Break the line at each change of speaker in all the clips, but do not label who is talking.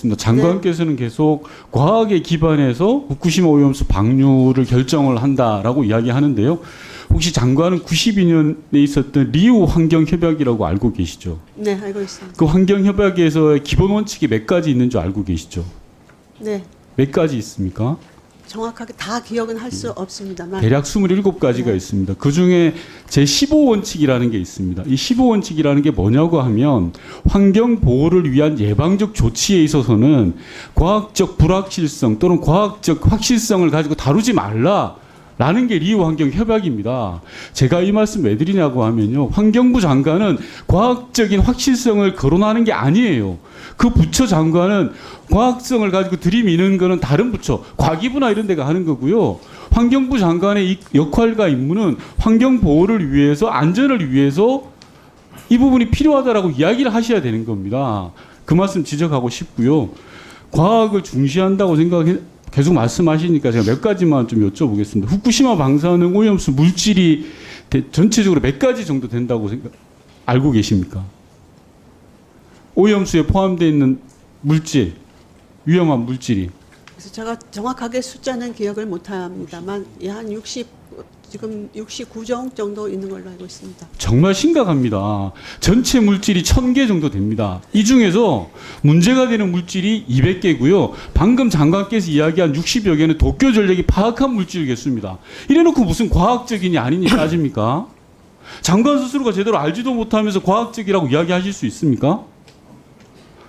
있습니다. 장관께서는 계속 과학에 기반해서 후쿠시마 오염수 방류를 결정을 한다라고 이야기하는데요. 혹시 장관은 92년에 있었던 리우 환경협약이라고 알고 계시죠?
네, 알고 있습니다.
그 환경협약에서의 기본 원칙이 몇 가지 있는 줄 알고 계시죠?
네,
몇 가지 있습니까?
정확하게 다 기억은 할 수 없습니다만
대략 27가지가
네.
있습니다. 그중에 제15원칙이라는 게 있습니다. 이 15원칙이라는 게 뭐냐고 하면 환경 보호를 위한 예방적 조치에 있어서는 과학적 불확실성 또는 과학적 확실성을 가지고 다루지 말라. 라는 게 리우 환경 협약입니다. 제가 이 말씀 왜 드리냐고 하면요. 환경부 장관은 과학적인 확실성을 거론하는 게 아니에요. 그 부처 장관은 과학성을 가지고 들이미는 거는 다른 부처, 과기부나 이런 데가 하는 거고요. 환경부 장관의 이 역할과 임무는 환경 보호를 위해서, 안전을 위해서 이 부분이 필요하다라고 이야기를 하셔야 되는 겁니다. 그 말씀 지적하고 싶고요. 과학을 중시한다고 계속 말씀하시니까 제가 몇 가지만 좀 여쭤보겠습니다. 후쿠시마 방사능 오염수 물질이 전체적으로 몇 가지 정도 된다고 알고 계십니까? 오염수에 포함되어 있는 물질, 위험한 물질이.
그래서 제가 정확하게 숫자는 기억을 못합니다만 한 60, 지금 69종 정도 있는 걸로 알고 있습니다.
정말 심각합니다. 전체 물질이 1000개 정도 됩니다. 이 중에서 문제가 되는 물질이 200개고요. 방금 장관께서 이야기한 60여 개는 도쿄 전력이 파악한 물질 개수입니다. 이래놓고 무슨 과학적이냐 아니냐 따집니까? 장관 스스로가 제대로 알지도 못하면서 과학적이라고 이야기하실 수 있습니까?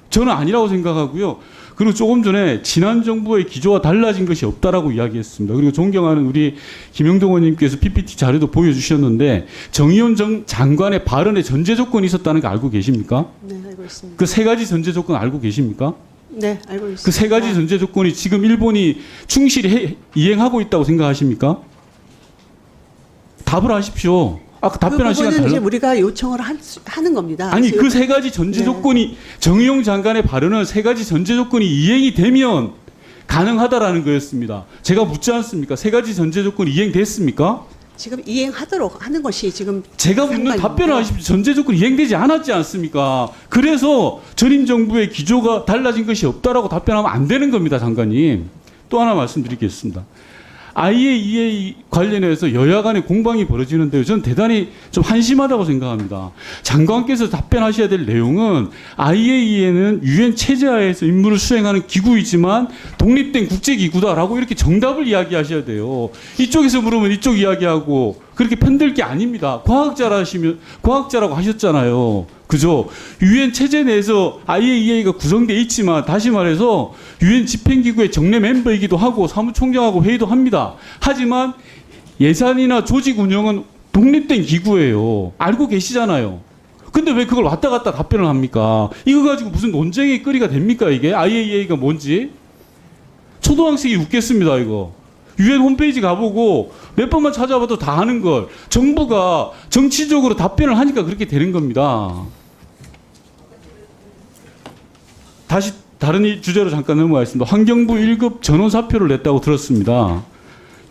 저는 아니라고 생각하고요. 그리고 조금 전에 지난 정부의 기조와 달라진 것이 없다라고 이야기했습니다. 그리고 존경하는 우리 김영동 의원님께서 PPT 자료도 보여주셨는데 정의원 장관의 발언에 전제 조건이 있었다는 거 알고 계십니까?
네, 알고 있습니다.
그 세 가지 전제 조건 알고 계십니까?
네, 알고 있습니다.
그 세 가지 전제 조건이 지금 일본이 충실히 이행하고 있다고 생각하십니까? 답을 하십시오. 아까 답변할
그
시간
부분은 이제
달라.
우리가 요청을 하는 겁니다.
아니
지금
그 세 가지 전제
네.
조건이 정의용 장관의 발언은 세 가지 전제 조건이 이행이 되면 가능하다라는 거였습니다. 제가 묻지 않습니까? 세 가지 전제 조건이 이행됐습니까?
지금 이행하도록 하는 것이 지금
제가 묻는
상관입니다.
답변을 하십시오. 전제 조건이 이행되지 않았지 않습니까? 그래서 전임 정부의 기조가 달라진 것이 없다라고 답변하면 안 되는 겁니다, 장관님. 또 하나 말씀드리겠습니다. IAEA 관련해서 여야 간의 공방이 벌어지는데요. 저는 대단히 좀 한심하다고 생각합니다. 장관께서 답변하셔야 될 내용은 IAEA는 유엔 체제하에서 임무를 수행하는 기구이지만 독립된 국제기구다라고 이렇게 정답을 이야기하셔야 돼요. 이쪽에서 물으면 이쪽 이야기하고 그렇게 편들 게 아닙니다. 과학자라고 하셨잖아요. 그죠? 유엔 체제 내에서 IAEA가 구성되어 있지만 다시 말해서 유엔 집행기구의 정례 멤버이기도 하고 사무총장하고 회의도 합니다. 하지만 예산이나 조직 운영은 독립된 기구예요. 알고 계시잖아요. 근데 왜 그걸 왔다 갔다 답변을 합니까? 이거 가지고 무슨 논쟁의 거리가 됩니까 이게? IAEA가 뭔지? 초등학생이 웃겠습니다 이거. 유엔 홈페이지 가보고 몇 번만 찾아봐도 다 아는 걸 정부가 정치적으로 답변을 하니까 그렇게 되는 겁니다. 다시 다른 주제로 잠깐 넘어가겠습니다. 환경부 1급 전원 사표를 냈다고 들었습니다.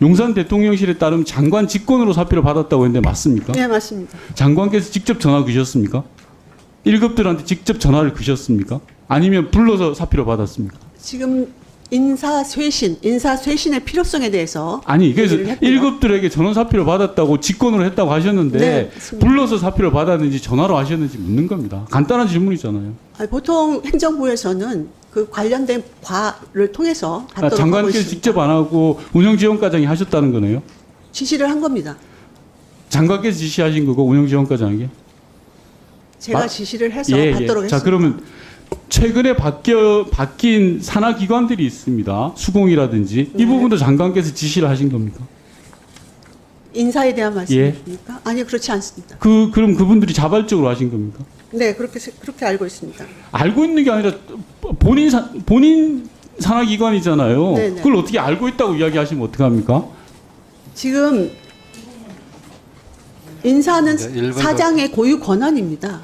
용산 대통령실에 따르면 장관 직권으로 사표를 받았다고 했는데 맞습니까?
네, 맞습니다.
장관께서 직접 전화 그셨습니까? 1급들한테 직접 전화를 그셨습니까? 아니면 불러서 사표를 받았습니까?
지금 인사쇄신의 필요성에 대해서
아니 그래서
얘기를 했고요.
1급들에게 전원 사표를 받았다고 직권으로 했다고 하셨는데
네, 맞습니다.
불러서 사표를 받았는지 전화로 하셨는지 묻는 겁니다. 간단한 질문이잖아요.
아니, 보통 행정부에서는 그 관련된 과를 통해서 받도록 하고
장관께서
있습니다.
직접 안 하고 운영지원과장이 하셨다는 거네요.
지시를 한 겁니다.
장관께서 지시하신 거고 운영지원과장에게.
제가 지시를 해서 받도록 했습니다.
자 그러면 최근에 바뀐 산하 기관들이 있습니다. 수공이라든지 이
네.
부분도 장관께서 지시를 하신 겁니까?
인사에 대한 말씀입니까? 아니요, 그렇지 않습니다.
그럼 그분들이 자발적으로 하신 겁니까?
네, 그렇게 알고 있습니다.
알고 있는 게 아니라 본인 산하 기관이잖아요.
네네.
그걸 어떻게 알고 있다고 이야기하시면 어떡합니까?
지금 인사는
일본도-
사장의 고유 권한입니다.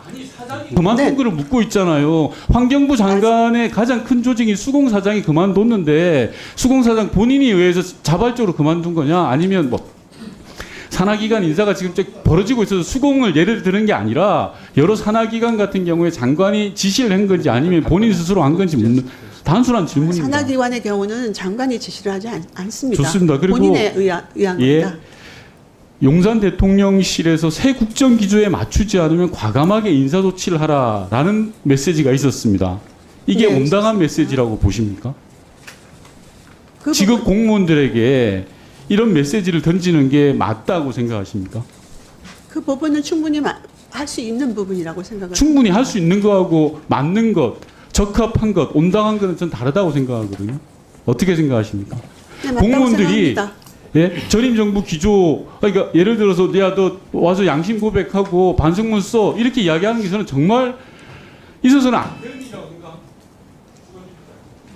그만둔
네.
거를 묻고 있잖아요. 환경부 장관의 가장 큰 조직인 수공사장이 그만뒀는데 수공사장 본인이 의해서 자발적으로 그만둔 거냐? 아니면 뭐 산하기관 인사가 지금 벌어지고 있어서 수공을 예를 드는 게 아니라 여러 산하기관 같은 경우에 장관이 지시를 한 건지 아니면 본인 스스로 한 건지 묻는 단순한 질문입니다.
산하기관의 경우는 장관이 지시를 하지 않습니다.
좋습니다. 그리고
본인에 의한
예,
겁니다.
용산 대통령실에서 새 국정 기조에 맞추지 않으면 과감하게 인사 조치를 하라라는 메시지가 있었습니다. 이게
네,
온당한 메시지라고 보십니까?
그
지금
부분-
공무원들에게 이런 메시지를 던지는 게 맞다고 생각하십니까?
그 부분은 충분히 할 수 있는 부분이라고 생각합니다.
충분히 할 수 있는 거하고 맞는 것, 적합한 것, 온당한 것은 전 다르다고 생각하거든요. 어떻게 생각하십니까?
네, 맞다고
공무원들이
생각합니다.
예, 전임 정부 기조, 그러니까 예를 들어서 야 너 와서 양심 고백하고 반성문 써 이렇게 이야기하는 게 저는 정말 있어서는 안 되는 일이라고